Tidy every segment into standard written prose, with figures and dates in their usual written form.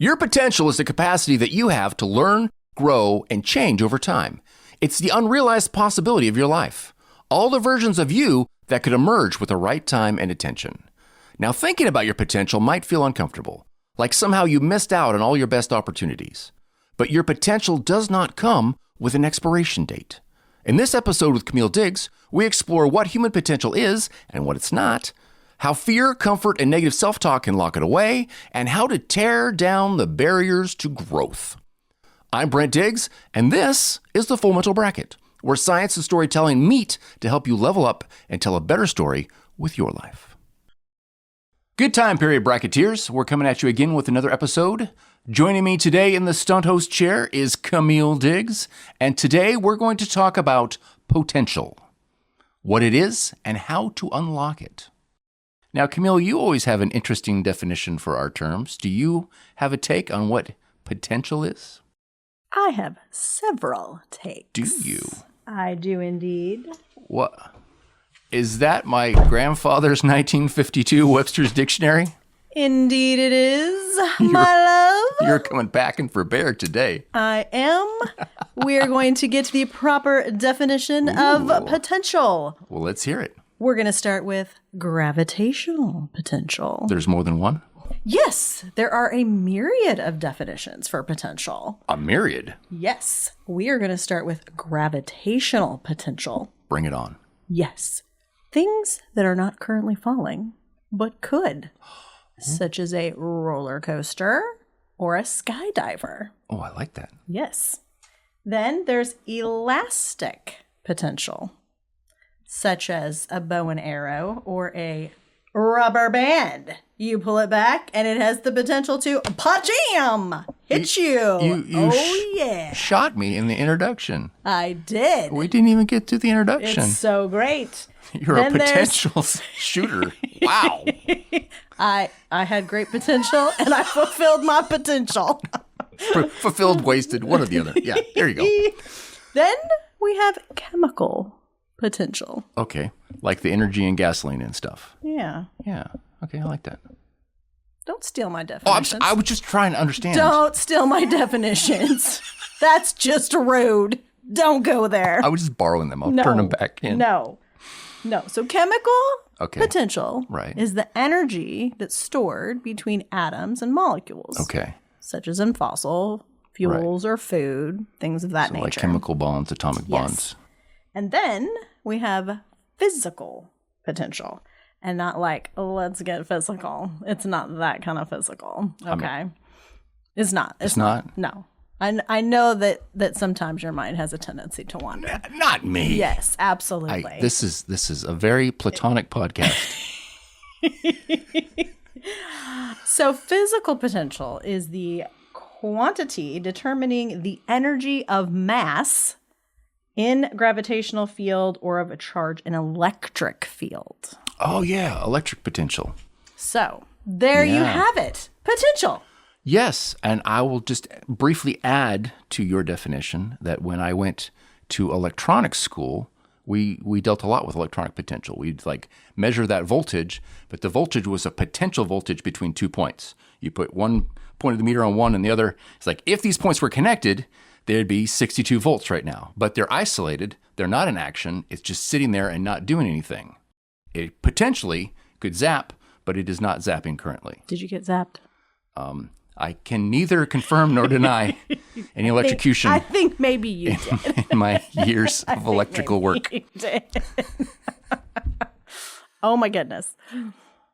Your potential is the capacity that you have to learn, grow, and change over time. It's the unrealized possibility of your life. All the versions of you that could emerge with the right time and attention. Now, thinking about your potential might feel uncomfortable, like somehow you missed out on all your best opportunities. But your potential does not come with an expiration date. In this episode with Camille Diggs, we explore what human potential is and what it's not, how fear, comfort, and negative self-talk can lock it away, and how to tear down the barriers to growth. I'm Brent Diggs, and this is the Full Mental Bracket, where science and storytelling meet to help you level up and tell a better story with your life. Good time, period, bracketeers. We're coming at you again with another episode. Joining me today in the stunt host chair is Camille Diggs, and today we're going to talk about potential, what it is, and how to unlock it. Now, Camille, you always have an interesting definition for our terms. Do you have a take on what potential is? I have several takes. Do you? I do indeed. What? Is that my grandfather's 1952 Webster's Dictionary? Indeed it is, my love. You're coming back and for bear today. I am. We're going to get to the proper definition of potential. Well, let's hear it. We're going to start with gravitational potential. There's more than one? Yes, there are a myriad of definitions for potential. A myriad? Yes. We are going to start with gravitational potential. Bring it on. Yes. Things that are not currently falling, but could. Such as a roller coaster or a skydiver. Oh, I like that. Yes. Then there's elastic potential, such as a bow and arrow or a rubber band. You pull it back and it has the potential to pa-jam! Hit you. Yeah. Shot me in the introduction. I did. We didn't even get to the introduction. It's so great. You're a potential shooter. Wow. I had great potential and I fulfilled my potential. Fulfilled, wasted, one or the other. Yeah, there you go. Then we have chemical potential. Okay, like the energy in gasoline and stuff. Yeah. Yeah, okay, I like that. Don't steal my definitions. I was just trying to understand. Don't steal my definitions. That's just rude. Don't go there. I was just borrowing them. I'll turn them back in. No. So chemical potential right. is the energy that's stored between atoms and molecules. Okay. Such as in fossil fuels or food, things of that nature. Like chemical bonds, atomic bonds. And then we have physical potential. And not like, let's get physical. It's not that kind of physical. Okay. It's not. It's not? No. I know that sometimes your mind has a tendency to wander. Not me. Yes, absolutely. This is a very platonic podcast. So physical potential is the quantity determining the energy of mass in gravitational field or of a charge in electric field. Oh, yeah, electric potential. So there you have it. Potential. Yes, and I will just briefly add to your definition that when I went to electronics school, we dealt a lot with electronic potential. We'd like measure that voltage, but the voltage was a potential voltage between 2 points. You put one point of the meter on one and the other. It's like if these points were connected, there'd be 62 volts right now. But they're isolated. They're not in action. It's just sitting there and not doing anything. It potentially could zap, but it is not zapping currently. Did you get zapped? I can neither confirm nor deny any electrocution. I think maybe you did. In my years of electrical work. You did. Oh my goodness.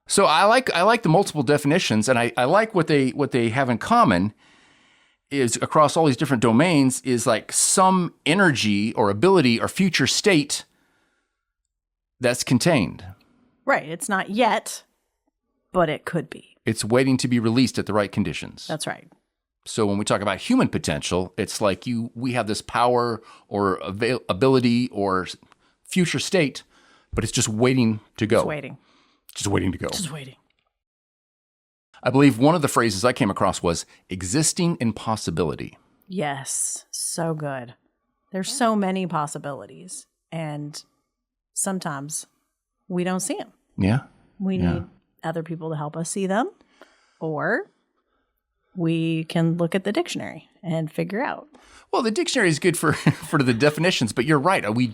So I like the multiple definitions, and I like what they have in common is across all these different domains is like some energy or ability or future state that's contained. Right. It's not yet, but it could be. It's waiting to be released at the right conditions. That's right. So when we talk about human potential, it's like we have this power or ability or future state, but it's just waiting to go. Just waiting to go. I believe one of the phrases I came across was existing in possibility. Yes, so good. There's so many possibilities, and sometimes we don't see them. Yeah. We need other people to help us see them, or we can look at the dictionary and figure out. Well, the dictionary is good for, for the definitions, but you're right. We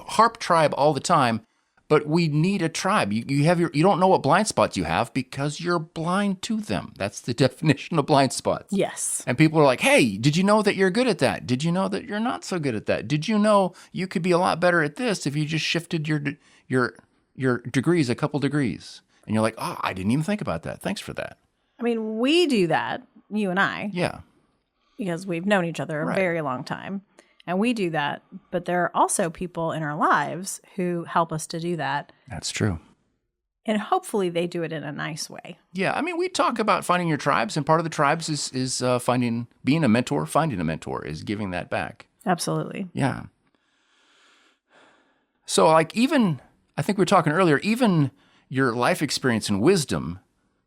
harp tribe all the time, but we need a tribe. You don't know what blind spots you have because you're blind to them. That's the definition of blind spots. Yes. And people are like, hey, did you know that you're good at that? Did you know that you're not so good at that? Did you know you could be a lot better at this if you just shifted your degrees a couple degrees? And you're like, oh, I didn't even think about that. Thanks for that. I mean, we do that, you and I. Yeah. Because we've known each other a very long time. And we do that. But there are also people in our lives who help us to do that. That's true. And hopefully they do it in a nice way. Yeah. I mean, we talk about finding your tribes, and part of the tribes is being a mentor. Finding a mentor is giving that back. Absolutely. Yeah. So I think we were talking earlier, even your life experience and wisdom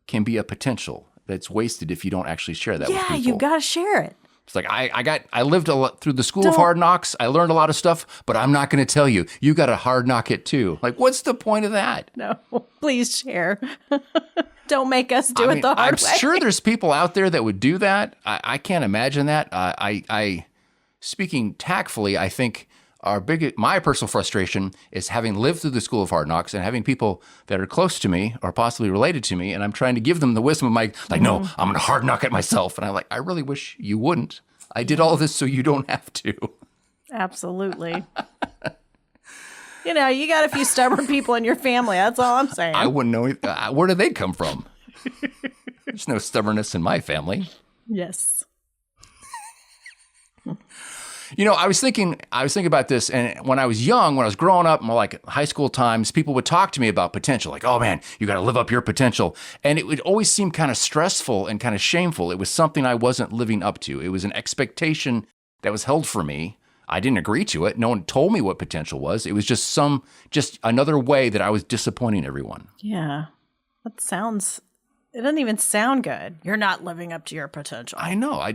can be a potential that's wasted if you don't actually share that with people. Yeah, you got to share it. It's like, I lived a lot through the school of hard knocks. I learned a lot of stuff, but I'm not going to tell you. You got to hard knock it too. Like, what's the point of that? No, please share. Don't make us do it the hard way. I'm sure there's people out there that would do that. I can't imagine that. I speaking tactfully, I think my personal frustration is having lived through the school of hard knocks and having people that are close to me or possibly related to me, and I'm trying to give them the wisdom of no, I'm going to hard knock it myself. And I really wish you wouldn't. I did all this so you don't have to. Absolutely. You got a few stubborn people in your family. That's all I'm saying. I wouldn't know. Where do they come from? There's no stubbornness in my family. Yes. I was thinking about this, and when I was young, when I was growing up, more like high school times, people would talk to me about potential, like, oh man, you got to live up your potential. And it would always seem kind of stressful and kind of shameful. It was something I wasn't living up to. It was an expectation that was held for me. I didn't agree to it. No one told me what potential was. It was just another way that I was disappointing everyone. Yeah. It doesn't even sound good. You're not living up to your potential. I know. I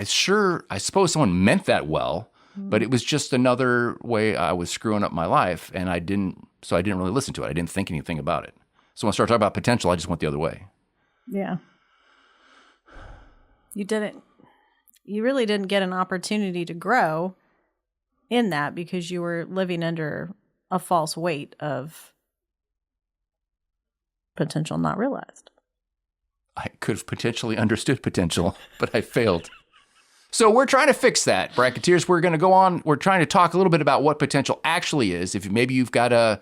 suppose someone meant that well, but it was just another way I was screwing up my life, and I didn't really listen to it. I didn't think anything about it. So when I started talking about potential, I just went the other way. Yeah. You really didn't get an opportunity to grow in that because you were living under a false weight of potential not realized. I could have potentially understood potential, but I failed. So we're trying to fix that, Bracketeers. We're going to go on. We're trying to talk a little bit about what potential actually is. If maybe you've got a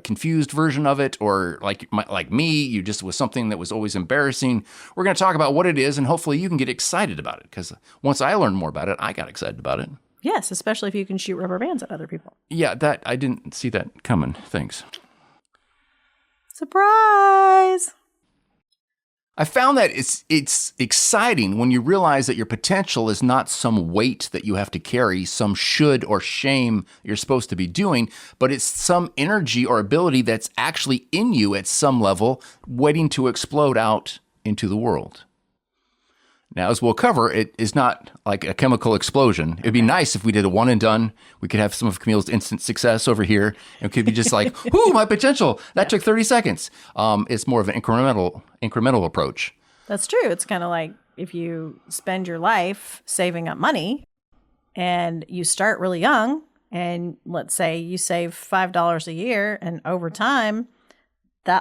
confused version of it, or like me, you just was something that was always embarrassing. We're going to talk about what it is, and hopefully you can get excited about it. Because once I learned more about it, I got excited about it. Yes, especially if you can shoot rubber bands at other people. Yeah, that I didn't see that coming. Thanks. Surprise! I found that it's exciting when you realize that your potential is not some weight that you have to carry, some should or shame you're supposed to be doing, but it's some energy or ability that's actually in you at some level, waiting to explode out into the world. Now, as we'll cover, it is not like a chemical explosion. It'd be nice if we did a one and done. We could have some of Camille's instant success over here. It could be just like, whoo, my potential. That took 30 seconds. It's more of an incremental approach. That's true. It's kind of like if you spend your life saving up money and you start really young, and let's say you save $5 a year, and over time,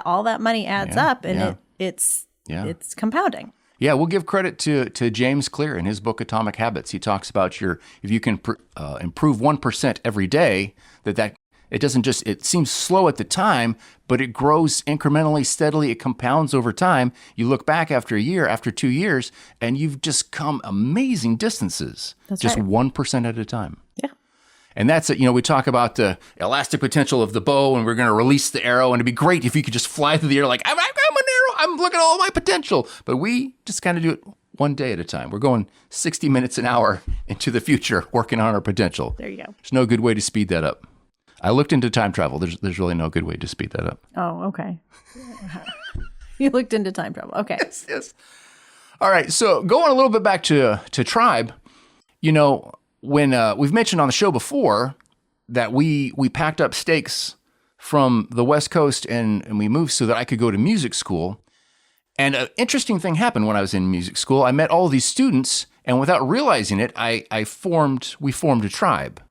all that money adds up, and it's compounding. Yeah, we'll give credit to James Clear in his book Atomic Habits. He talks about if you can improve 1% every day, it seems slow at the time, but it grows incrementally, steadily. It compounds over time. You look back after a year, after 2 years, and you've just come amazing distances. That's just right. 1% at a time. Yeah. And that's it. We talk about the elastic potential of the bow, and we're going to release the arrow, and it'd be great if you could just fly through the air like, I'm an arrow, I'm looking at all my potential. But we just kind of do it one day at a time. We're going 60 minutes an hour into the future, working on our potential. There you go. There's no good way to speed that up. I looked into time travel. There's really no good way to speed that up. Oh, okay. You looked into time travel. Okay. Yes. All right. So going a little bit back to tribe, when we've mentioned on the show before that we packed up stakes from the West Coast and we moved so that I could go to music school. And an interesting thing happened when I was in music school. I met all these students, and without realizing it, we formed a tribe.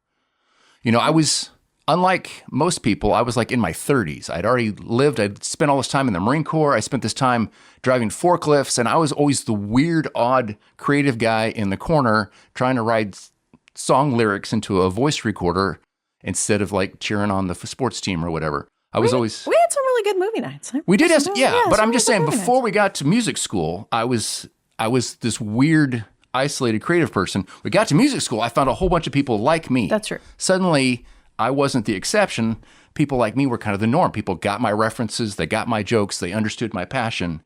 I was, unlike most people, I was like in my 30s. I'd spent all this time in the Marine Corps. I spent this time driving forklifts, and I was always the weird, odd, creative guy in the corner trying to write song lyrics into a voice recorder instead of like cheering on the sports team or whatever. We had some really good movie nights. We did have, but I'm just saying, before we got to music school, I was this weird, isolated, creative person. We got to music school, I found a whole bunch of people like me. That's true. Suddenly, I wasn't the exception. People like me were kind of the norm. People got my references, they got my jokes, they understood my passion.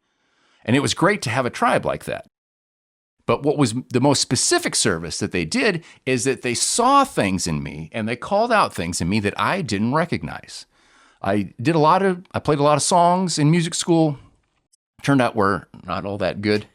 And it was great to have a tribe like that. But what was the most specific service that they did is that they saw things in me and they called out things in me that I didn't recognize. I played a lot of songs in music school. Turned out were not all that good.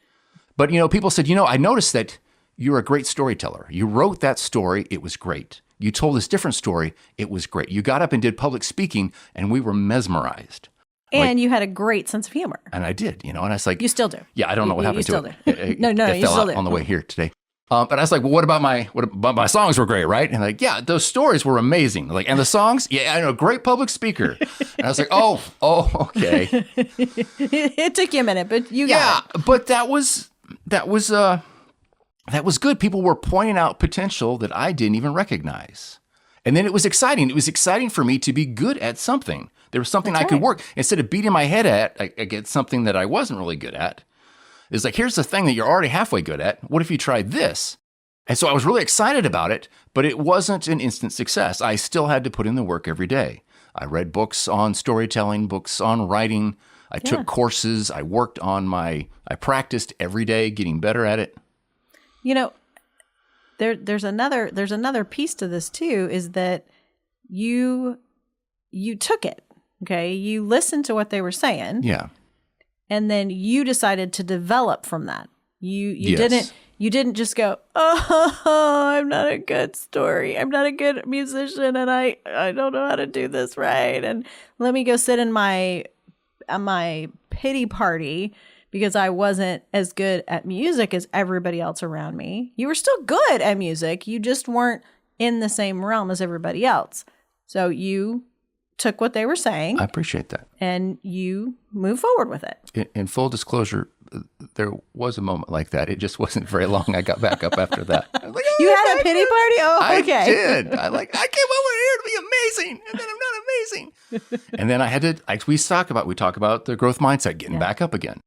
But, people said, I noticed that you're a great storyteller. You wrote that story. It was great. You told this different story. It was great. You got up and did public speaking, and we were mesmerized. And you had a about sense of humor. And I did, and I was like... You still do. Yeah, I don't know what happened to it. No, it you fell still out do. on the way here today. But I was like, well, what about my songs were great, right? And like, yeah, those stories were amazing. Like, and the songs, yeah, I know, great public speaker. And I was like, oh, okay. It took you a minute, but you got it. Yeah, but that was good. People were pointing out potential that I didn't even recognize. And then it was exciting. It was exciting for me to be good at something. There was something I could work. Instead of beating my head at something that I wasn't really good at. It's like, here's the thing that you're already halfway good at. What if you tried this? And so I was really excited about it, but it wasn't an instant success. I still had to put in the work every day. I read books on storytelling, books on writing. I took courses. I practiced every day, getting better at it. There's another piece to this too, is that you took it. Okay. You listened to what they were saying. Yeah. And then you decided to develop from that. You didn't just go, oh, I'm not a good story. I'm not a good musician, and I don't know how to do this right. And let me go sit in my pity party because I wasn't as good at music as everybody else around me. You were still good at music. You just weren't in the same realm as everybody else. So you took what they were saying. I appreciate that. And you move forward with it. In full disclosure, there was a moment like that. It just wasn't very long. I got back up after that. I was like, you had a pity party? Oh, okay. I did. I came over here to be amazing, and then I'm not amazing. And then we talk about the growth mindset, getting back up again.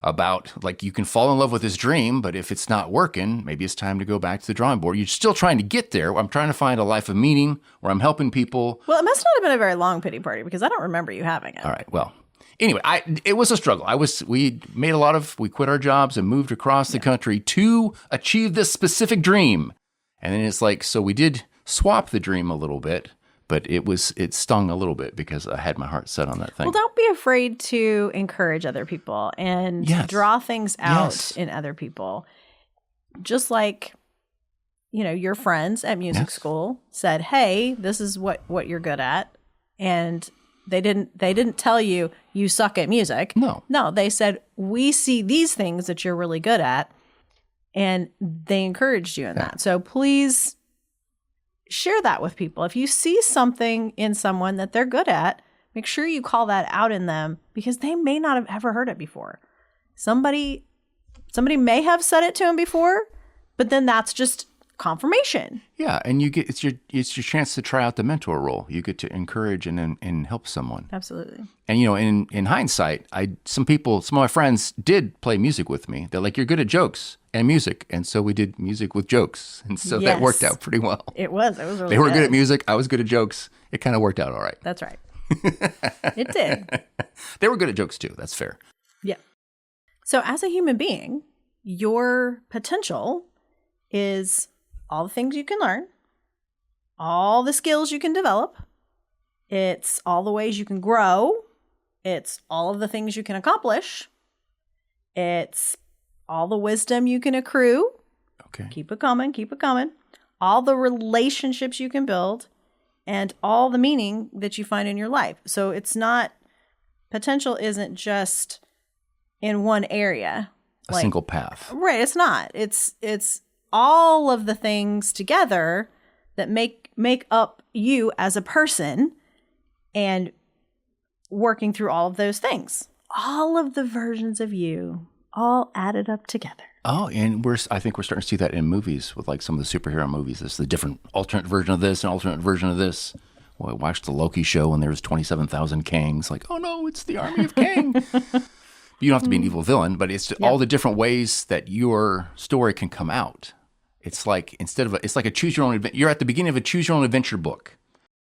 About like, you can fall in love with this dream, but if it's not working, maybe it's time to go back to the drawing board. You're still trying to get there. I'm trying to find a life of meaning where I'm helping people. Well, it must not have been a very long pity party because I don't remember you having it. All right. Well, anyway, it was a struggle. We quit our jobs and moved across the country to achieve this specific dream. And then it's like, so we did swap the dream a little bit. But it stung a little bit because I had my heart set on that thing. Well, don't be afraid to encourage other people and draw things out in other people. Just like, your friends at music school said, hey, this is what you're good at. And they didn't tell you suck at music. No, they said, we see these things that you're really good at. And they encouraged you in that. So please share that with people. If you see something in someone that they're good at, make sure you call that out in them because they may not have ever heard it before. Somebody may have said it to them before, but then that's just confirmation. Yeah, and it's your chance to try out the mentor role. You get to encourage and help someone. Absolutely. And in hindsight, some of my friends did play music with me. They're like, you're good at jokes and music, and so we did music with jokes, and so that worked out pretty well. It was really They were good at music. I was good at jokes. It kind of worked out all right. That's right. It did. They were good at jokes too. That's fair. Yeah. So as a human being, your potential is all the things you can learn, all the skills you can develop. It's all the ways you can grow. It's all of the things you can accomplish. It's all the wisdom you can accrue. Okay. Keep it coming. All the relationships you can build and all the meaning that you find in your life. So potential isn't just in one area. A single path. Right. It's not. It's all of the things together that make up you as a person, and working through all of those things. All of the versions of you all added up together. Oh, and I think we're starting to see that in movies with like some of the superhero movies. It's the different alternate version of this and alternate version of this. Well, I watched the Loki show and there was 27,000 Kangs. Like, oh no, it's the army of Kang. You don't have to be an evil villain, but it's all the different ways that your story can come out. It's like it's like a choose your own adventure. You're at the beginning of a choose your own adventure book.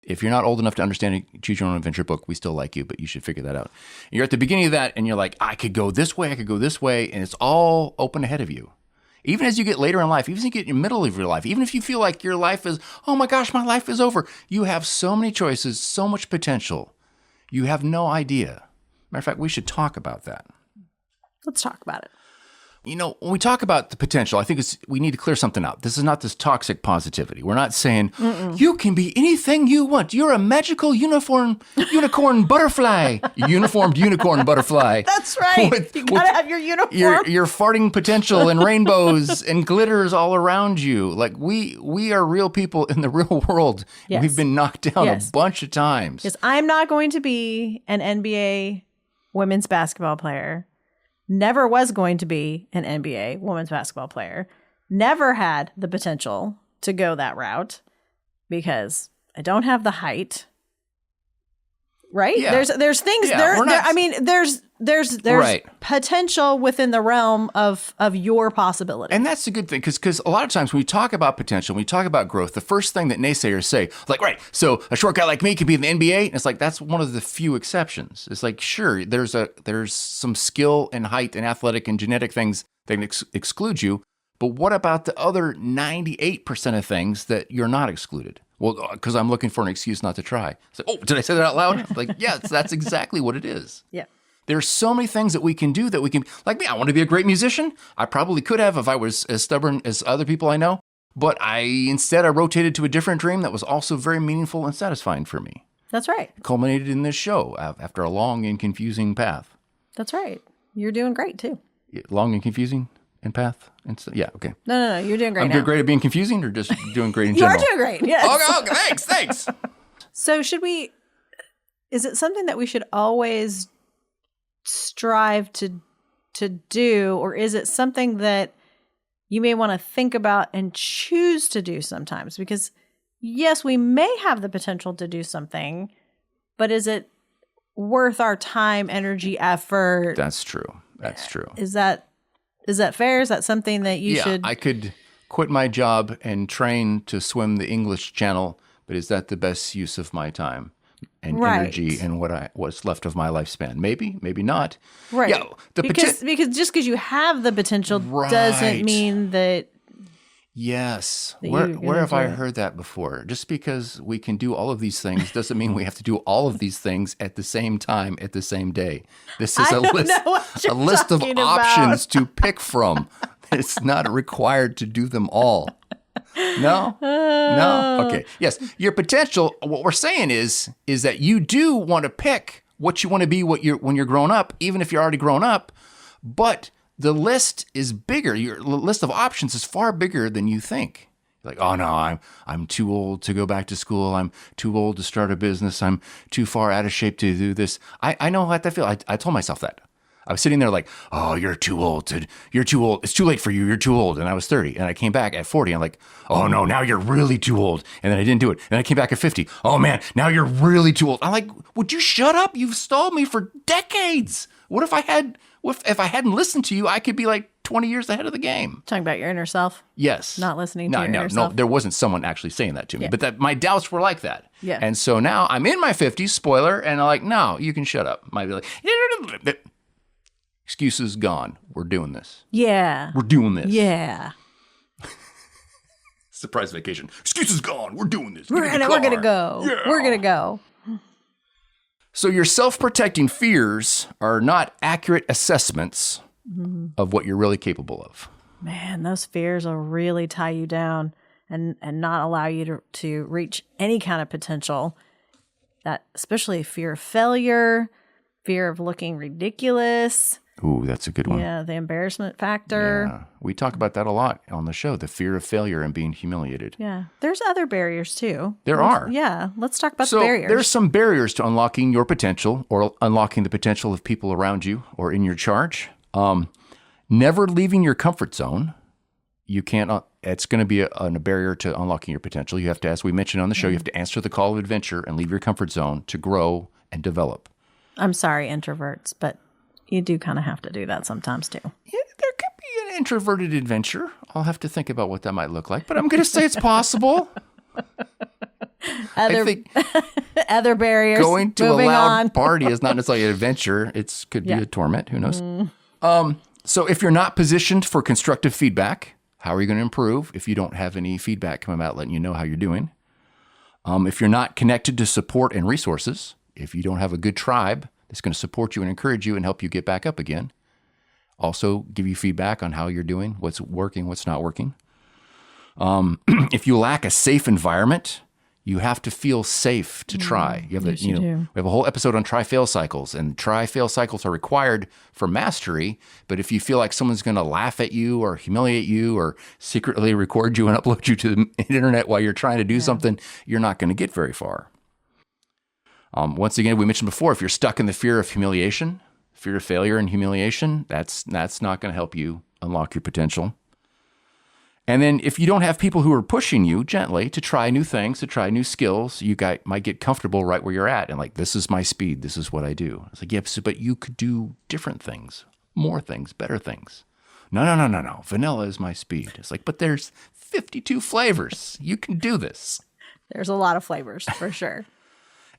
If you're not old enough to understand a choose your own adventure book, we still like you, but you should figure that out. You're at the beginning of that and you're like, I could go this way, I could go this way, and it's all open ahead of you. Even as you get later in life, even as you get in the middle of your life, even if you feel like your life is, oh my gosh, my life is over, you have so many choices, so much potential. You have no idea. Matter of fact, we should talk about that. Let's talk about it. You know, when we talk about the potential, I think we need to clear something out. This is not this toxic positivity. We're not saying, you can be anything you want. You're a magical unicorn butterfly. Uniformed unicorn butterfly. That's right. You gotta have your uniform. Your farting potential and rainbows and glitters all around you. Like, we are real people in the real world. Yes. We've been knocked down a bunch of times. Because I'm not going to be an NBA women's basketball player. Never was going to be an NBA women's basketball player. Never had the potential to go that route because I don't have the height. Right? Yeah. There's things there's right. potential within the realm of your possibility. And that's a good thing because a lot of times when we talk about potential, when we talk about growth, the first thing that naysayers say, like, right, so a short guy like me could be in the NBA. And it's like, that's one of the few exceptions. It's like, sure, there's some skill and height and athletic and genetic things that can exclude you. But what about the other 98% of things that you're not excluded? Well, because I'm looking for an excuse not to try. It's like, oh, did I say that out loud? Like, yes, that's exactly what it is. Yeah. There's so many things that we can do that we can, like me, I want to be a great musician. I probably could have if I was as stubborn as other people I know. But instead I rotated to a different dream that was also very meaningful and satisfying for me. That's right. It culminated in this show after a long and confusing path. That's right. You're doing great too. Long and confusing? And path? Yeah, okay. No. You're doing great. I'm doing great at being confusing or just doing great in general? You are doing great, yes. Okay, thanks. So is it something that we should always strive to do, or is it something that you may want to think about and choose to do sometimes? Because yes, we may have the potential to do something, but is it worth our time, energy, effort? That's true. Is that fair? Is that something that you should? Yeah, I could quit my job and train to swim the English Channel, but is that the best use of my time and energy and what's left of my lifespan? Maybe, maybe not. Right. Yeah, because just because you have the potential doesn't mean that. Yes. Where have I heard that before? Just because we can do all of these things doesn't mean we have to do all of these things at the same time, at the same day. This is a list of options to pick from. It's not required to do them all. No? No? Okay. Yes. Your potential, what we're saying is that you do want to pick what you want to be when you're grown up, even if you're already grown up, but the list is bigger. Your list of options is far bigger than you think. Like, oh no, I'm too old to go back to school. I'm too old to start a business. I'm too far out of shape to do this. I know how that feels. I told myself that. I was sitting there like, oh, you're too old. It's too late for you. You're too old. And I was 30. And I came back at 40. I'm like, oh no, now you're really too old. And then I didn't do it. And I came back at 50. Oh man, now you're really too old. I'm like, would you shut up? You've stalled me for decades. What if I hadn't listened to you, I could be like 20 years ahead of the game. Talking about your inner self? Yes. Not listening to your inner self? No, there wasn't someone actually saying that to me. Yeah. But my doubts were like that. Yeah. And so now I'm in my 50s, spoiler, and I'm like, no, you can shut up. Might be like, excuses gone. We're doing this. Yeah. We're doing this. Yeah. Surprise vacation. Excuses gone. We're doing this. We're gonna go. Yeah. We're gonna go. So your self-protecting fears are not accurate assessments of what you're really capable of. Man, those fears will really tie you down and not allow you to reach any kind of potential. That especially fear of failure, fear of looking ridiculous, Ooh, that's a good one. Yeah, the embarrassment factor. Yeah. We talk about that a lot on the show, the fear of failure and being humiliated. Yeah. There's other barriers too. There are. Yeah. Let's talk about So the barriers. there's some barriers to unlocking your potential or unlocking the potential of people around you or in your charge. Never leaving your comfort zone. You can't, it's going to be a barrier to unlocking your potential. You have to, as we mentioned on the show, you have to answer the call of adventure and leave your comfort zone to grow and develop. I'm sorry, introverts, but you do kind of have to do that sometimes too. Yeah, there could be an introverted adventure. I'll have to think about what that might look like, but I'm going to say it's possible. Other barriers. Going to Moving a loud on. party is not necessarily an adventure. It could be a torment. Who knows? So if you're not positioned for constructive feedback, how are you going to improve if you don't have any feedback coming out letting you know how you're doing? If you're not connected to support and resources, if you don't have a good tribe that's going to support you and encourage you and help you get back up again, also give you feedback on how you're doing, what's working, what's not working. If you lack a safe environment, you have to feel safe to try. You have yes, you do. We have a whole episode on try-fail cycles, and try-fail cycles are required for mastery. But if you feel like someone's going to laugh at you or humiliate you or secretly record you and upload you to the internet while you're trying to do something, you're not going to get very far. Once again, we mentioned before, if you're stuck in the fear of humiliation, fear of failure and humiliation, that's not going to help you unlock your potential. And then if you don't have people who are pushing you gently to try new things, to try new skills, you might get comfortable right where you're at. And like, this is my speed. This is what I do. It's like, yeah, but you could do different things, more things, better things. No. Vanilla is my speed. It's like, but there's 52 flavors. You can do this. There's a lot of flavors for sure.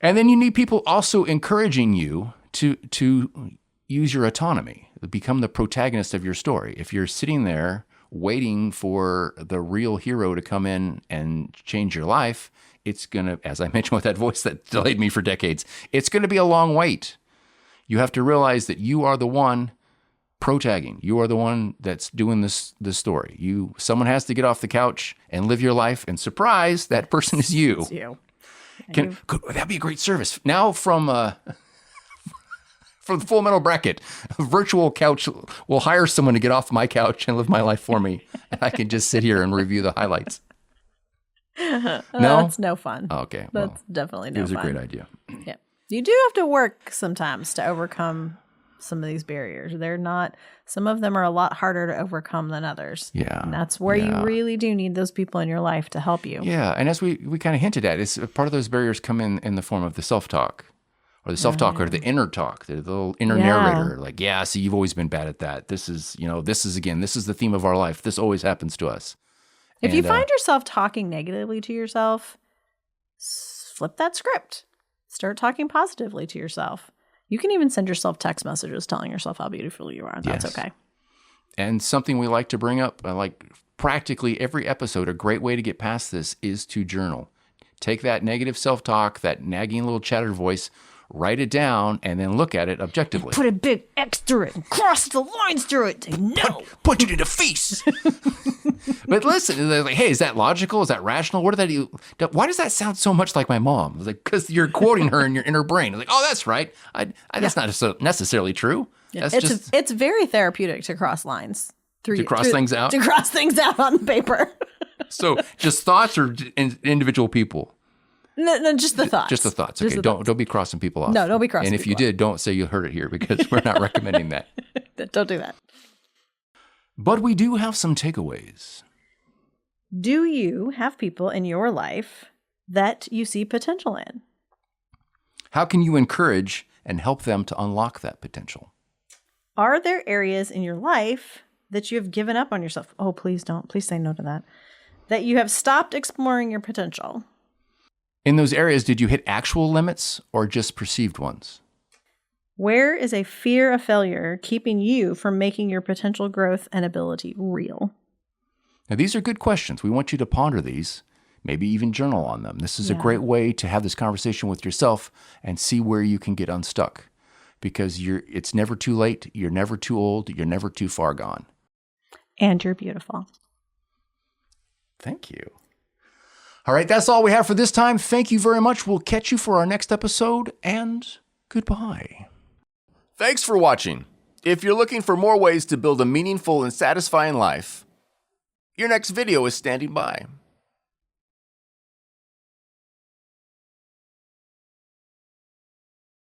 And then you need people also encouraging you to use your autonomy, become the protagonist of your story. If you're sitting there waiting for the real hero to come in and change your life, it's going to, as I mentioned with that voice that delayed me for decades, it's going to be a long wait. You have to realize that you are the one protagging. You are the one that's doing this story. Someone has to get off the couch and live your life, and surprise, that person is you. It's you. That'd be a great service. Now from the Full Metal Bracket, a virtual couch will hire someone to get off my couch and live my life for me. And I can just sit here and review the highlights. No? That's no fun. Okay. That's definitely no fun. It was a great idea. Yeah. You do have to work sometimes to overcome some of these barriers. Some of them are a lot harder to overcome than others. Yeah. And that's where you really do need those people in your life to help you. Yeah. And as we kind of hinted at, it's part of those barriers come in the form of the self-talk. Or the self-talk or the inner talk, the little inner narrator. Like, see, you've always been bad at that. This is the theme of our life. This always happens to us. If you find yourself talking negatively to yourself, flip that script. Start talking positively to yourself. You can even send yourself text messages telling yourself how beautiful you are. And that's okay. And something we like to bring up, like practically every episode, a great way to get past this is to journal. Take that negative self-talk, that nagging little chatter voice, write it down, and then look at it objectively. Put a big X through it and cross the lines through it. Say, no. Punch it in the face. But listen, they're like, hey, is that logical? Is that rational? Why does that sound so much like my mom? It's like, because you're quoting her in your inner brain. It's like, oh, that's right. That's not necessarily true. Yeah. It's very therapeutic to cross lines. Things out? To cross things out on paper. So just thoughts or individual people? No, just the thoughts. Just the thoughts. Okay, don't be crossing people off. No, don't be crossing people off. And if you did, don't say you heard it here because we're not recommending that. Don't do that. But we do have some takeaways. Do you have people in your life that you see potential in? How can you encourage and help them to unlock that potential? Are there areas in your life that you have given up on yourself? Oh, please don't. Please say no to that. That you have stopped exploring your potential. In those areas, did you hit actual limits or just perceived ones? Where is a fear of failure keeping you from making your potential growth and ability real? Now, these are good questions. We want you to ponder these, maybe even journal on them. This is a great way to have this conversation with yourself and see where you can get unstuck, because it's never too late. You're never too old. You're never too far gone. And you're beautiful. Thank you. All right, that's all we have for this time. Thank you very much. We'll catch you for our next episode, and goodbye. Thanks for watching. If you're looking for more ways to build a meaningful and satisfying life, your next video is standing by.